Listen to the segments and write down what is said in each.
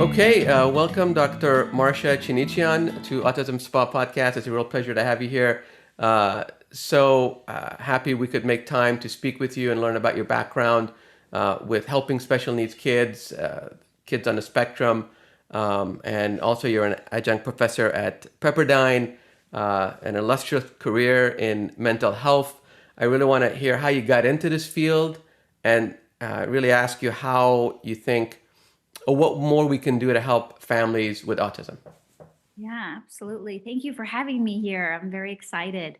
Okay, welcome Dr. Marsha Chinichian to Autism Spa Podcast. It's a real pleasure to have you here. Happy we could make time to speak with you and learn about your background with helping special needs kids, kids on the spectrum, and also you're an adjunct professor at Pepperdine, an illustrious career in mental health. I really want to hear how you got into this field and really ask you how you think or what more we can do to help families with autism. Yeah, absolutely. Thank you for having me here. I'm very excited.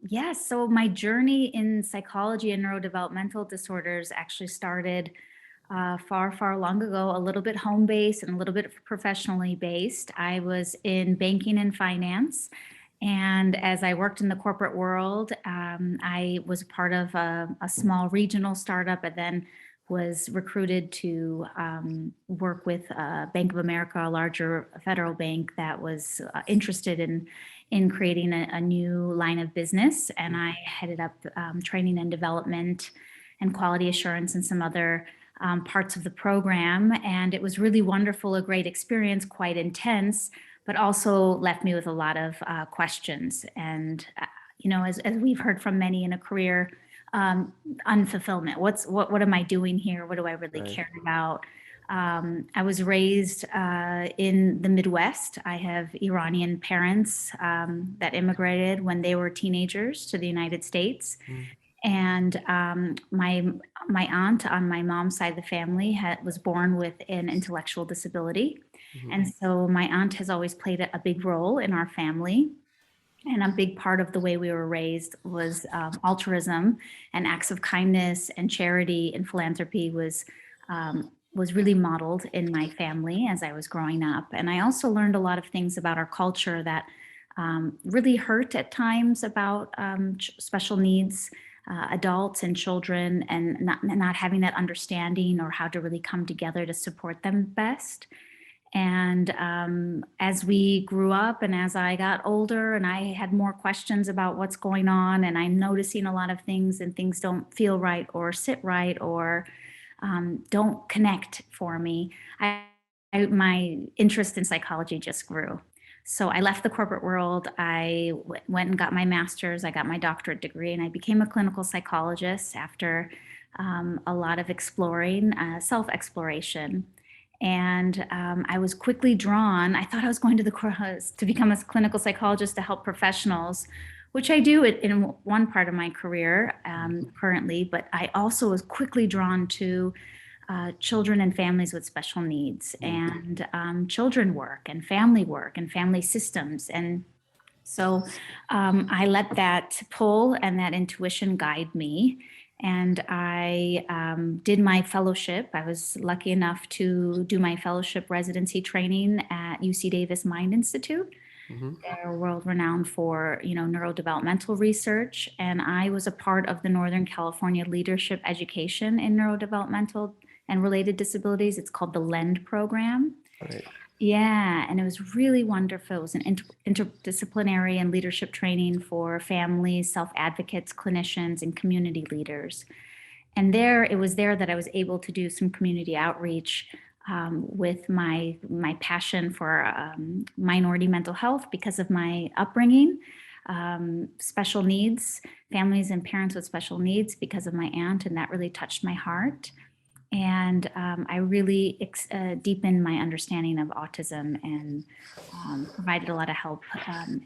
Yes, so my journey in psychology and neurodevelopmental disorders actually started far, far long ago, a little bit home based and a little bit professionally based. I was in banking and finance. And as I worked in the corporate world, I was part of a small regional startup and then was recruited to work with Bank of America, a larger federal bank that was interested in creating a new line of business. And I headed up training and development and quality assurance and some other parts of the program. And it was really wonderful, a great experience, quite intense, but also left me with a lot of questions. And, as we've heard from many in a career, unfulfillment. What am I doing here? What do I really care about? I was raised in the Midwest. I have Iranian parents that immigrated when they were teenagers to the United States. And my aunt on my mom's side of the family was born with an intellectual disability. And so my aunt has always played a big role in our family. And a big part of the way we were raised was altruism and acts of kindness and charity and philanthropy was really modeled in my family as I was growing up. And I also learned a lot of things about our culture that really hurt at times about special needs adults and children, and not having that understanding or how to really come together to support them best. And as we grew up and as I got older and I had more questions about what's going on, and I'm noticing a lot of things and things don't feel right or sit right or don't connect for me, my interest in psychology just grew. So I left the corporate world. I went and got my master's. I got my doctorate degree, and I became a clinical psychologist after a lot of exploring, self-exploration. And I was quickly drawn. I thought I was going to the course to become a clinical psychologist to help professionals, which I do in one part of my career currently. But I also was quickly drawn to children and families with special needs and children work and family systems. And so I let that pull and that intuition guide me. And I did my fellowship. I was lucky enough to do my fellowship residency training at UC Davis Mind Institute. They're world renowned for, neurodevelopmental research. And I was a part of the Northern California Leadership Education in Neurodevelopmental and Related Disabilities. It's called the LEND program. Right. Yeah, and it was really wonderful. It was an interdisciplinary and leadership training for families, self-advocates, clinicians, and community leaders. And it was there that I was able to do some community outreach with my passion for minority mental health because of my upbringing, special needs, families and parents with special needs because of my aunt, and that really touched my heart. And I really deepened my understanding of autism and provided a lot of help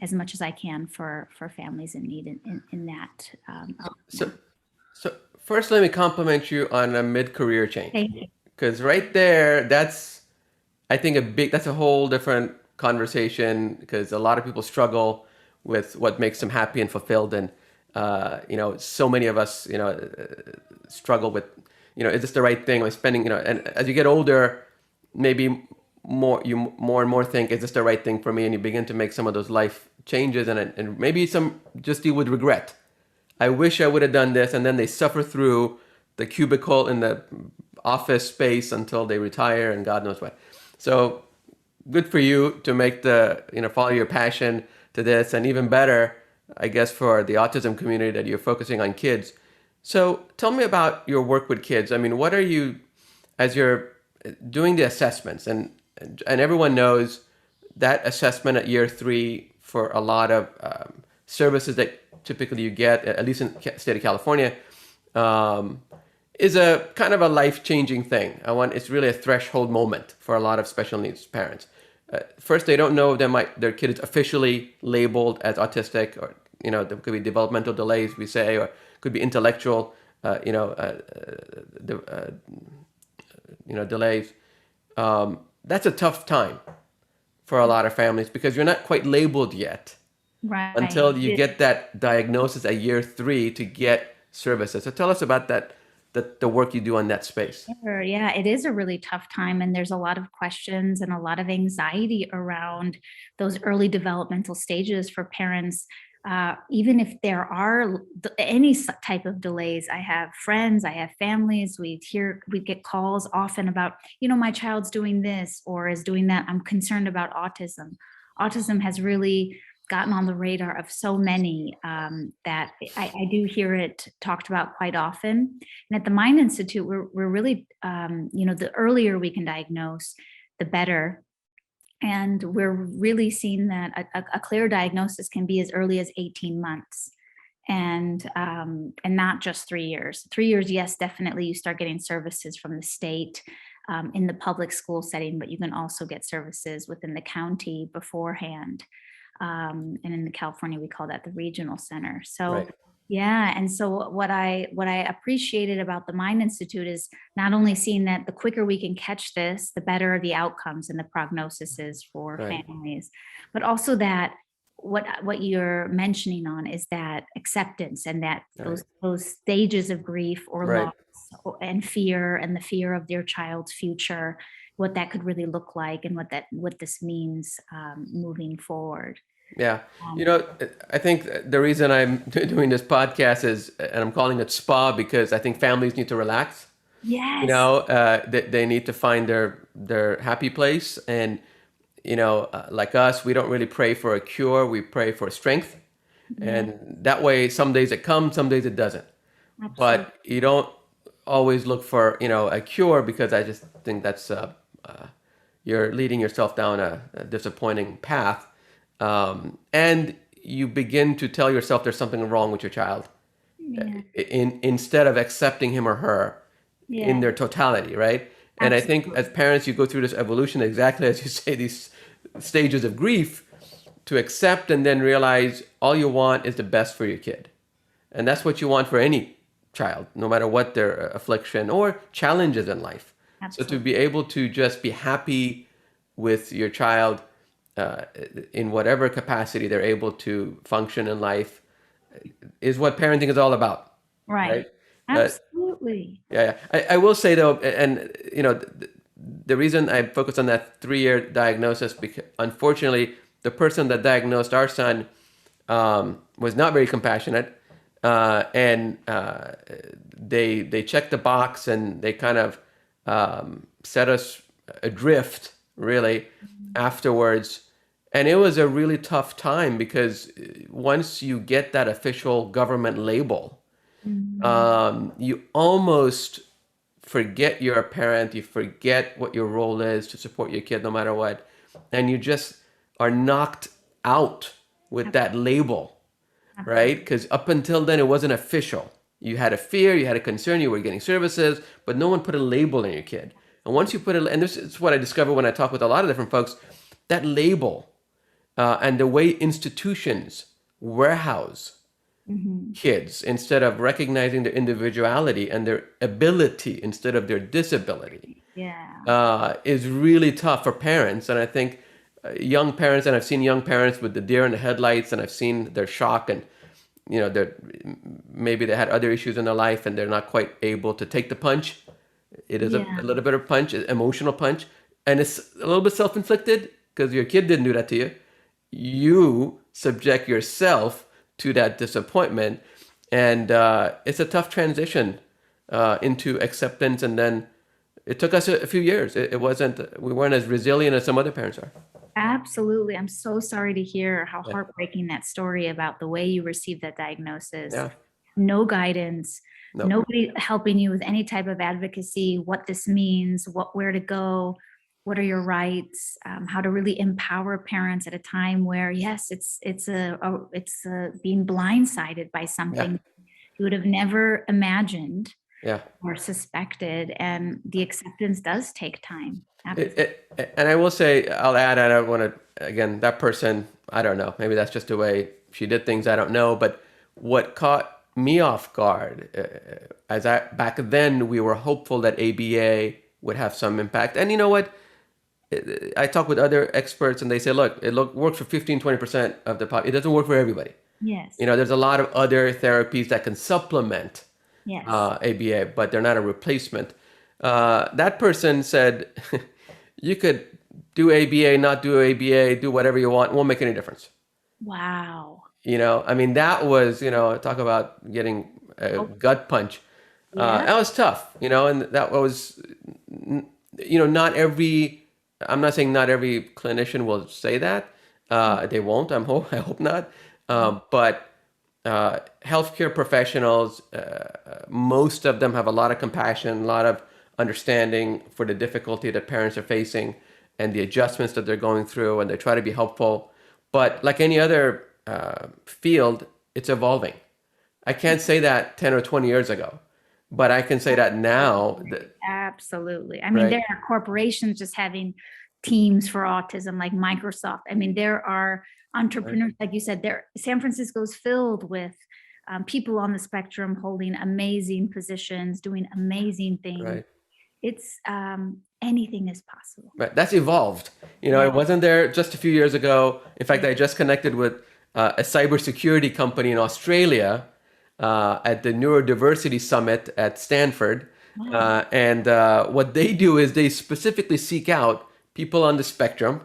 as much as I can for families in need in that. So first, let me compliment you on a mid-career change. Thank you. Because right there, I think that's a whole different conversation because a lot of people struggle with what makes them happy and fulfilled. And, so many of us, struggle with, is this the right thing? Am I spending, and as you get older, maybe you more and more think, is this the right thing for me? And you begin to make some of those life changes and maybe some just deal with regret. I wish I would have done this. And then they suffer through the cubicle in the office space until they retire and God knows what. So good for you to make follow your passion to this, and even better, I guess, for the autism community that you're focusing on kids. So tell me about your work with kids. I mean, what are you, as you're doing the assessments, and everyone knows that assessment at year 3 for a lot of services that typically you get, at least in the state of California, um, is a kind of a life-changing thing. It's really a threshold moment for a lot of special needs parents. First, they don't know their kid is officially labeled as autistic, or there could be developmental delays, we say, or could be intellectual, delays. That's a tough time for a lot of families because you're not quite labeled yet Right. until you get that diagnosis at year 3 to get services. So tell us about that, the work you do on that space. Sure. Yeah, it is a really tough time, and there's a lot of questions and a lot of anxiety around those early developmental stages for parents. Even if there are any type of delays, I have friends, I have families. We get calls often about, my child's doing this or is doing that. I'm concerned about autism. Autism has really gotten on the radar of so many that I do hear it talked about quite often. And at the Mind Institute, we're really, the earlier we can diagnose, the better. And we're really seeing that a clear diagnosis can be as early as 18 months. And not just 3 years. 3 years, yes, definitely you start getting services from the state in the public school setting, but you can also get services within the county beforehand. And in California, we call that the regional center. So Right. yeah, and so what I appreciated about the Mind Institute is not only seeing that the quicker we can catch this, the better the outcomes and the prognosis is for Right. families, but also that what you're mentioning on is that acceptance and that Right. those stages of grief or Right. loss and fear and the fear of their child's future, what that could really look like and what this means moving forward. Yeah. Um, I think the reason I'm doing this podcast and I'm calling it spa, because I think families need to relax. yes. They need to find their happy place. And, like us, we don't really pray for a cure. We pray for strength. Yeah, And that way, some days it comes, some days it doesn't. absolutely. But you don't always look for, a cure, because I just think that's, you're leading yourself down a disappointing path. And you begin to tell yourself there's something wrong with your child, Yeah. instead of accepting him or her in Yeah, their totality, right? And I think as absolutely. parents, you go through this evolution, exactly as you say, these stages of grief, to accept and then realize all you want is the best for your kid. And that's what you want for any child, no matter what their affliction or challenges in life. So to Absolutely. be able to just be happy with your child, uh, in whatever capacity they're able to function in life, is what parenting is all about, Right. right? Uh, Absolutely. yeah, yeah. I will say though, and the reason I focus on that 3-year diagnosis, because unfortunately, the person that diagnosed our son was not very compassionate, and they checked the box and they kind of set us adrift, really, afterwards. And it was a really tough time because once you get that official government label, Mhm. you almost forget you're a parent, you forget what your role is to support your kid no matter what, and you just are knocked out with Ab- that label, right? Absolutely. Because up until then, it wasn't official. You had a fear, you had a concern, you were getting services, but no one put a label on your kid. And once you put it, and this is what I discovered when I talk with a lot of different folks, that label, and the way institutions warehouse Mhm. kids instead of recognizing their individuality and their ability instead of their disability, Yeah. is really tough for parents. And I think young parents, and I've seen young parents with the deer in the headlights, and I've seen their shock, and they're maybe they had other issues in their life and they're not quite able to take the punch. It is a Yeah. little bit of punch, an emotional punch, and it's a little bit self-inflicted because your kid didn't do that to you. You subject yourself to that disappointment, and it's a tough transition into acceptance. And then it took us a few years. It wasn't, we weren't as resilient as some other parents are. Absolutely. I'm so sorry to hear how Yeah, heartbreaking that story about the way you received that diagnosis. yeah, No guidance, No. Nobody helping you with any type of advocacy, what this means, where to go, what are your rights, how to really empower parents at a time where, yes, it's being blindsided by Yeah. something you would have never imagined Yeah. or suspected, and the acceptance does take time. Absolutely. And I will say, I'll add, I don't want to, again, that person, I don't know, maybe that's just the way she did things, I don't know. But what caught me off guard, back then we were hopeful that ABA would have some impact. And you know what? I talk with other experts and they say, look, works for 15, 20% of the pop. It doesn't work for everybody. Yes. There's a lot of other therapies that can supplement Yes. ABA, but they're not a replacement. That person said, you could do ABA, not do ABA, do whatever you want, won't make any difference. Wow. I mean, that was, talk about getting a Oh, gut punch. yeah. That was tough, and that was, not every, I'm not saying not every clinician will say that. They won't, I hope not. But healthcare professionals, most of them have a lot of compassion, a lot of understanding for the difficulty that parents are facing and the adjustments that they're going through, and they try to be helpful. But like any other field, it's evolving. I can't say that 10 or 20 years ago, but I can say that now. Absolutely. I mean, Right, there are corporations just having teams for autism, like Microsoft. I mean, there are right, entrepreneurs, like you said, there, San Francisco's filled with people on the spectrum holding amazing positions, doing amazing things. right. It's anything is possible. Right. That's evolved. Yeah. It wasn't there just a few years ago. In fact, I just connected with a cybersecurity company in Australia at the Neurodiversity Summit at Stanford. Wow. And what they do is they specifically seek out people on the spectrum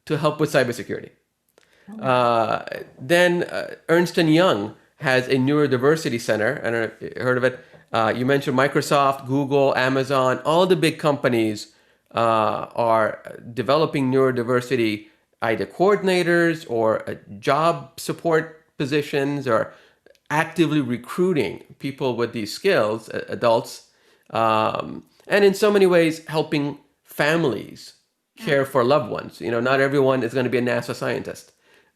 to help with cybersecurity. Oh, wow. Then Ernst& Young has a neurodiversity center. I don't know if you heard of it. You mentioned Microsoft, Google, Amazon, all the big companies are developing neurodiversity either coordinators or job support positions, or actively recruiting people with these skills, adults, and in so many ways helping families care for loved ones. Not everyone is going to be a NASA scientist,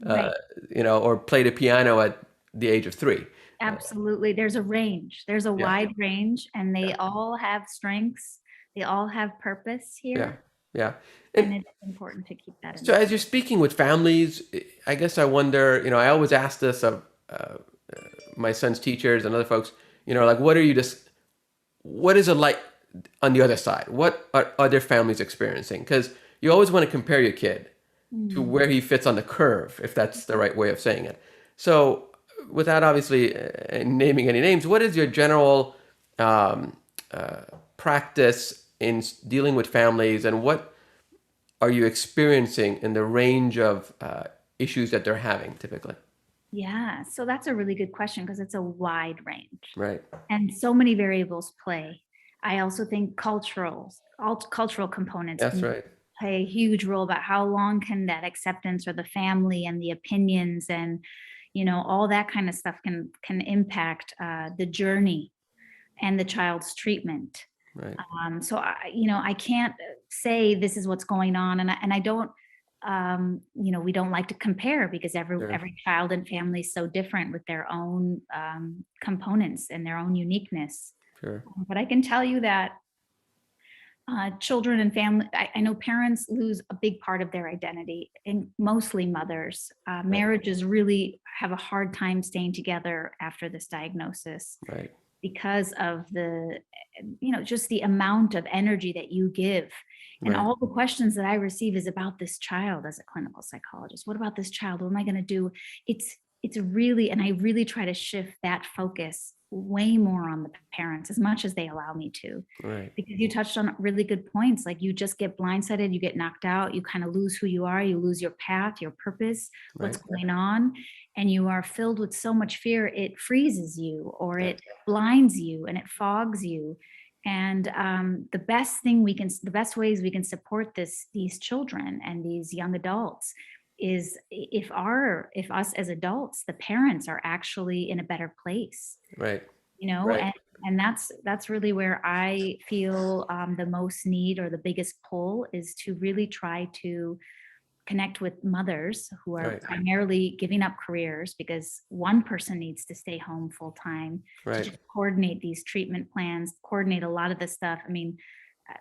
uh, Right. or play the piano at the age of 3. Absolutely. There's a range. There's a Yeah, wide range, and yeah, they all have strengths. They all have purpose yeah, here, yeah. and And it's important to keep that in so, mind. as you're speaking with families, I guess I wonder. I always ask this of my son's teachers and other folks. Like, what is it like on the other side? What are other families experiencing? Because you always want to compare your kid to Mm. where he fits on the curve, if that's the right way of saying it. So, without obviously naming any names, what is your general um, practice in dealing with families, and what are you experiencing in the range of issues that they're having typically? Yeah, so that's a really good question because it's a wide range Right. and so many variables play. I also think all cultural components That's can right. play a huge role about how long can that acceptance or the family and the opinions and all that kind of stuff can impact the journey and the child's treatment. Right. So I can't say this is what's going on, and I don't. We don't like to compare because Sure. every child and family is so different with their own components and their own uniqueness. Sure. But I can tell you that children and family, I know parents lose a big part of their identity, and mostly mothers. Right. Marriages really have a hard time staying together after this diagnosis Right. because of the just the amount of energy that you give, and Right. all the questions that I receive is about this child. As a clinical psychologist, what about this child, what am I going to do? It's really, and I really try to shift that focus way more on the parents as much as they allow me to, Right. because you touched on really good points. Like, you just get blindsided, you get knocked out, you kind of lose who you are, you lose your path, your purpose, what's Right. going on, and you are filled with so much fear it freezes you, or Yeah. it blinds you, and it fogs you. And the best ways we can support these children and these young adults is if us as adults, the parents, are actually in a better place, Right. you know, Right. and And that's really where I feel the most need or the biggest pull is to really try to connect with mothers who are Right. primarily giving up careers because one person needs to stay home full time to Right. just coordinate these treatment plans, coordinate a lot of the stuff. I mean,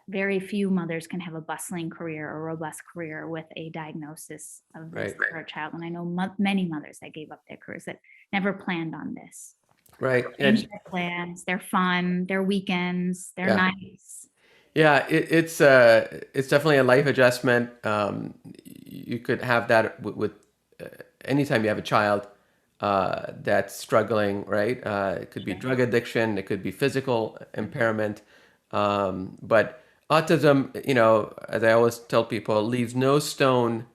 very few mothers can have a bustling career or robust career with a diagnosis of this Right. for a child. And I know many mothers that gave up their careers that never planned on this. Right. Change And their plans, their fun, their weekends, their yeah. nights. Yeah, it's definitely a life adjustment. You could have that with anytime you have a child that's struggling, right? It could be Sure. drug addiction, it could be physical impairment, but autism, as I always tell people, leaves no stone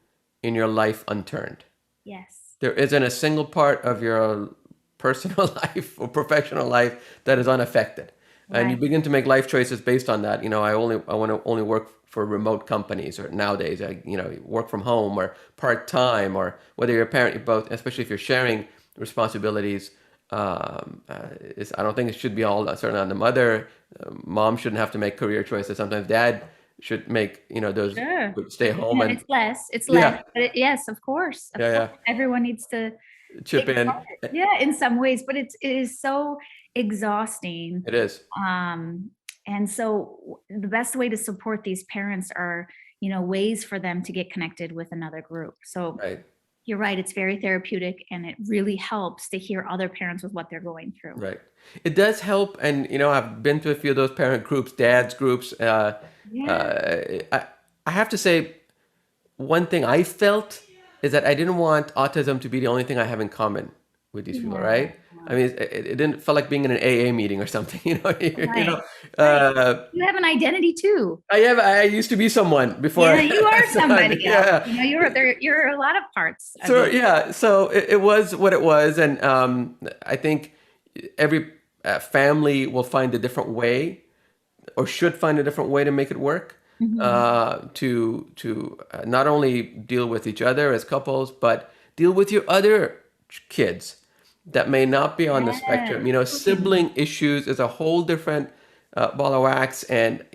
in your life unturned. Yes. There isn't a single part of your personal life or professional life that is unaffected. And you Right. begin to make life choices based on that. I want to only work for remote companies, or nowadays, work from home or part time, or whether you're a parent, you both, especially if you're sharing responsibilities. I don't think it should be all certainly on the mother. Mom shouldn't have to make career choices. Sometimes dad should make, those, Sure. stay home Yeah, and it's less, yeah, but yes, of yeah, course, yeah, everyone needs to chip take in. part. Yeah, in some ways, but it is so exhausting. It is. Um, and so the best way to support these parents are, ways for them to get connected with another group. So Right. you're right, it's very therapeutic and it really helps to hear other parents with what they're going through. Right. It does help, and I've been to a few of those parent groups, dads groups. Yeah. I I have to say, one thing I felt is that I didn't want autism to be the only thing I have in common with these people, Yeah. right? I mean, it didn't feel like being in an AA meeting or something, Right. Right. Uh, You have an identity too. I used to be someone before Yeah, you are started. somebody else. Yeah. You're a lot of parts of So you. yeah, so it was what it was, and I think every family will find a different way, or should find a different way to make it work, Mhm. to not only deal with each other as couples, but deal with your other kids that may not be on the Yes. spectrum. Sibling issues is a whole different ball of wax, and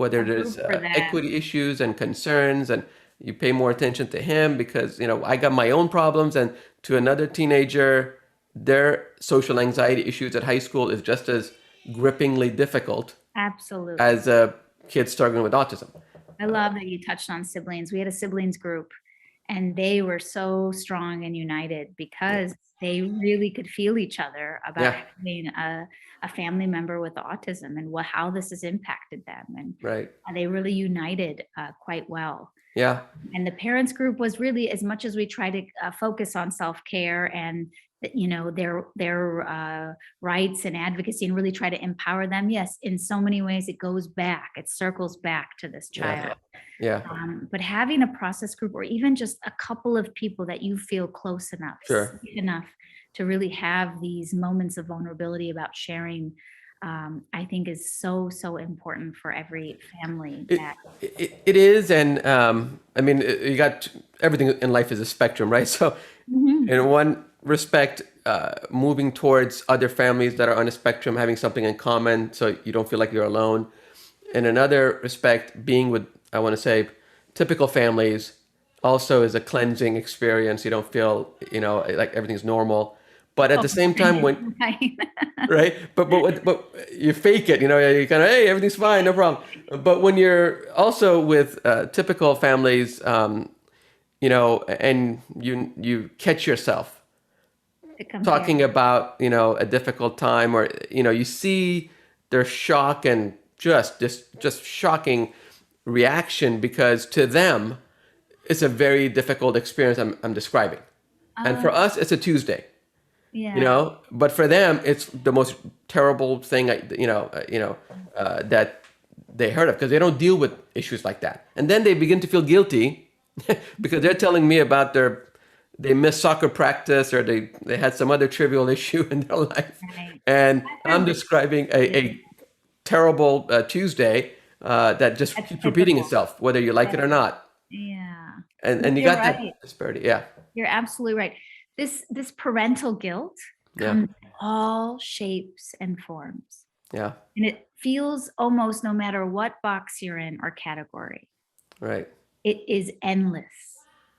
whether A there's group for them. equity issues and concerns, and you pay more attention to him because I got my own problems, and to another teenager, their social anxiety issues at high school is just as grippingly difficult Absolutely. as a kid struggling with autism. I love that you touched on siblings. We had a siblings group and they were so strong and united Yeah, because they really could feel each other about yeah, having a family member with autism and how this has impacted them. And right, they really united quite well. yeah, And the parents group was really, as much as we try to focus on self-care and their rights and advocacy and really try to empower them, yes, in so many ways it goes back, it circles back to this yeah, child. yeah, But having a process group or even just a couple of people that you feel close enough, sure. safe enough to really have these moments of vulnerability about sharing, I think is so important for every family It, that. it is, and I mean, you got everything in life is a spectrum, right? So, Mhm. in one respect, moving towards other families that are on a spectrum, having something in common, so you don't feel like you're alone. In another respect, being with, I want to say, typical families also is a cleansing experience. You don't feel, like everything's normal. But at Oh, the same time, when right. right, but you fake it, you kind of, hey, everything's fine, no problem. But when you're also with typical families, and you catch yourself To compare. talking about a difficult time, or you see their shock and just shocking reaction, because to them it's a very difficult experience I'm describing, and Uh, for us it's a Tuesday, yeah. but for them it's the most terrible thing that they heard of, because they don't deal with issues like that, and then they begin to feel guilty because they're telling me about they missed soccer practice, or they had some other trivial issue in their life, Right. and I've I'm heard describing this. a terrible Tuesday that just That's keeps repeating typical. itself, whether you like Yeah. it or not, Yeah. and you You're got right. that disparity. Yeah, You're absolutely right. This parental guilt yeah, comes in all shapes and forms. Yeah. And it feels almost no matter what box you're in or category, Right. it is endless.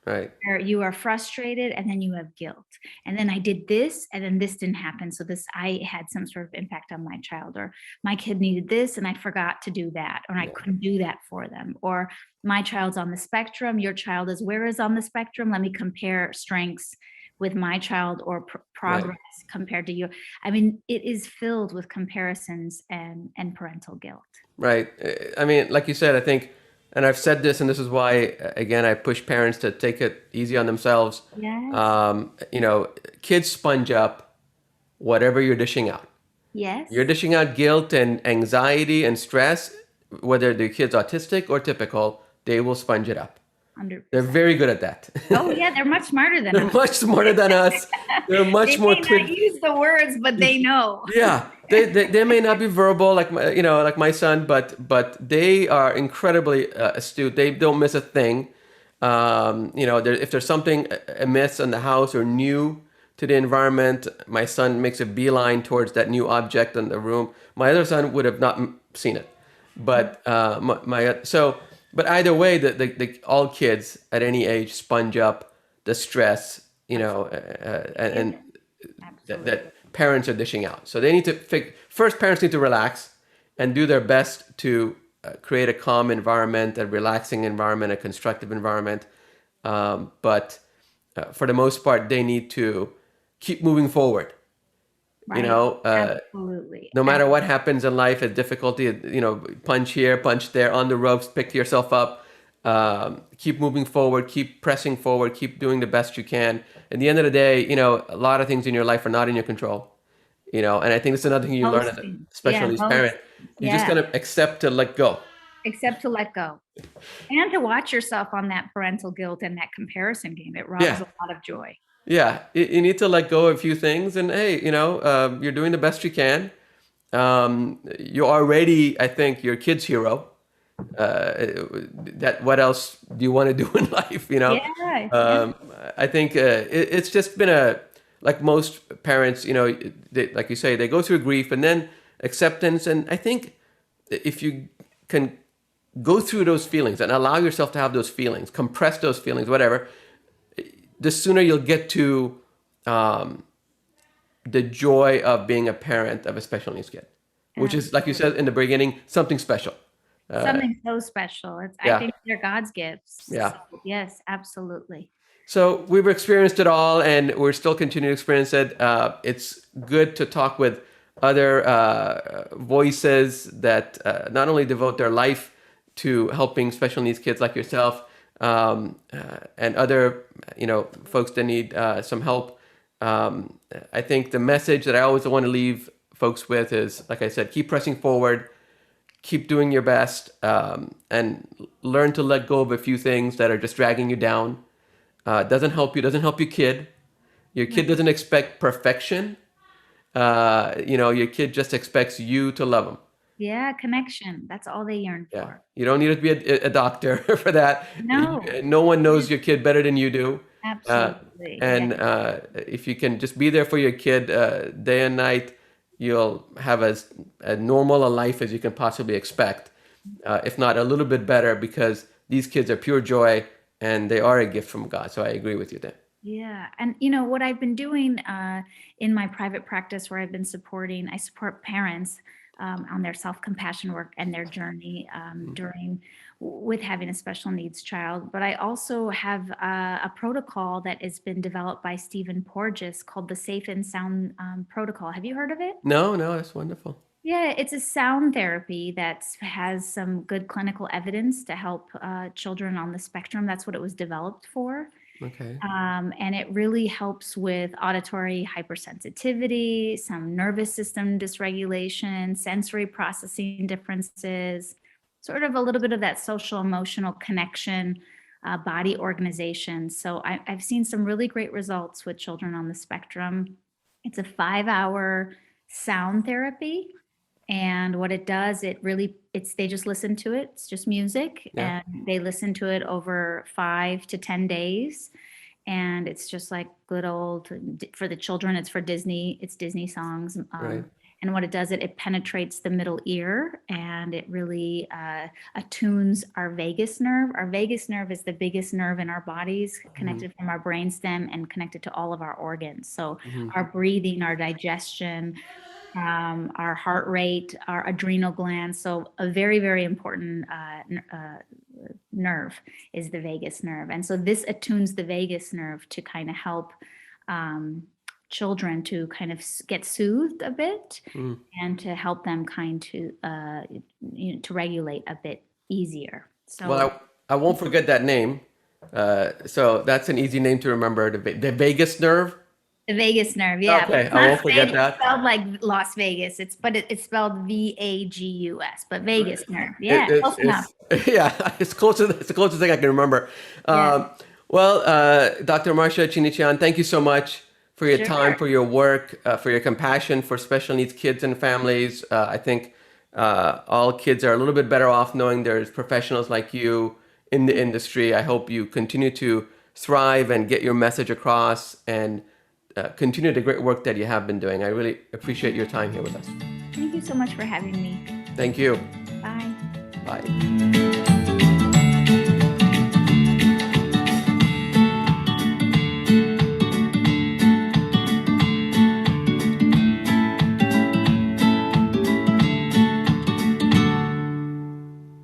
Right. Or you are frustrated and then you have guilt. And then I did this and then this didn't happen. So this, I had some sort of impact on my child, or my kid needed this and I forgot to do that, or I Yeah. couldn't do that for them. Or my child's on the spectrum, your child is where is on the spectrum? Let me compare strengths with my child, or Right. progress compared to you. I mean, it is filled with comparisons and parental guilt. Right. I mean, like you said, I think, and I've said this, and this is why, again, I push parents to take it easy on themselves. Yes. You know, kids sponge up whatever you're dishing out. You're Yes. dishing out guilt and anxiety and stress, whether the kid's autistic or typical, they will sponge it up. They're 100%. very good at that. Oh yeah, they're much smarter than They're us. much smarter than us. They're much They more may not crit. use the words, but they know. Yeah, they may not be verbal like my, you know, like my son, but they are incredibly astute. They don't miss a thing. You know, if there's something amiss in the house or new to the environment, my son makes a beeline towards that new object in the room. My other son would have not seen it, but but either way, the all kids at any age sponge up the stress, you know, and Yeah, that, absolutely. that parents are dishing out. So they need to first, parents need to relax and do their best to create a calm environment, a relaxing environment, a constructive environment. But for the most part, they need to keep moving forward. You Right. know, Absolutely. no matter what happens in life, a difficulty, you know, punch here, punch there, on the ropes, pick yourself up, keep moving forward, keep pressing forward, keep doing the best you can. At the end of the day, you know, a lot of things in your life are not in your control, you know, and I think that's another thing you learn Most as a things. special Yeah, needs most parent. things. You just Yeah. gotta accept to let go. Except to let go. And to watch yourself on that parental guilt and that comparison game. It robs Yeah. a lot of joy. Yeah. You need to let go of a few things, and hey, you know, you're doing the best you can. You're already, I think, your kid's hero. That what else do you want to do in life, you know? Yeah. Yeah. um, I think it's just been like most parents, you know, like you say, they go through grief and then acceptance, and I think if you can go through those feelings and allow yourself to have those feelings, compress those feelings, whatever, the sooner you'll get to um, the joy of being a parent of a special needs kid, which is, like you Absolutely. said in the beginning, something special. Something so special. I Yeah, think they're God's gifts. yeah. So yes, absolutely. So we've experienced it all, and we're still continuing to experience it. It's good to talk with other voices that not only devote their life to helping special needs kids like yourself, and other, you know, folks that need some help. I think the message that I always want to leave folks with is, like I said, keep pressing forward, keep doing your best, and learn to let go of a few things that are just dragging you down. Doesn't help you, doesn't help your kid. Your kid Right. doesn't expect perfection. You know, your kid just expects you to love them. Yeah, connection. That's all they yearn Yeah. for. You don't need to be a doctor for that. No. No one knows your kid better than you do. Uh, Absolutely. Yeah. and if you can just be there for your kid day and night, you'll have as a normal a life as you can possibly expect, if not a little bit better, because these kids are pure joy and they are a gift from God. So I agree with you there. Yeah. And you know what I've been doing in my private practice, where I've been supporting, I support parents on their self-compassion work and their journey during with having a special needs child. But I also have a protocol that has been developed by Stephen Porges called the Safe and Sound Protocol. Have you heard of it? No, no, that's wonderful. Yeah, it's a sound therapy that has some good clinical evidence to help children on the spectrum. That's what it was developed for. Okay. And it really helps with auditory hypersensitivity, some nervous system dysregulation, sensory processing differences, sort of a little bit of that social emotional connection, body organization. So I've seen some really great results with children on the spectrum. It's a 5 hour sound therapy. And what it does, they just listen to it. It's just music, Yeah. and they listen to it over 5 to 10 days. And it's just like good old, for the children, it's Disney songs. Right. And what it does, it penetrates the middle ear, and it really attunes our vagus nerve. Our vagus nerve is the biggest nerve in our bodies, connected from our brainstem and connected to all of our organs. So our breathing, our digestion, our heart rate, our adrenal glands. So a very, very important nerve is the vagus nerve. And so this attunes the vagus nerve to kind of help children to kind of get soothed a bit and to help them to regulate a bit easier. So Well, I won't forget that name. So that's an easy name to remember. The vagus nerve. the vagus nerve, yeah, but Okay, it's I not won't forget that. spelled like Las Vegas. It's spelled Vagus, but vagus nerve. Yeah, It, close enough. yeah, it's the closest thing I can remember. Yeah. Well, Dr. Marsha Chinichian, thank you so much for your time, Sure. for your work, for your compassion for special needs kids and families. I think all kids are a little bit better off knowing there's professionals like you in the industry. I hope you continue to thrive and get your message across and continue the great work that you have been doing. I really appreciate your time here with us. Thank you so much for having me. Thank you. Bye. Bye.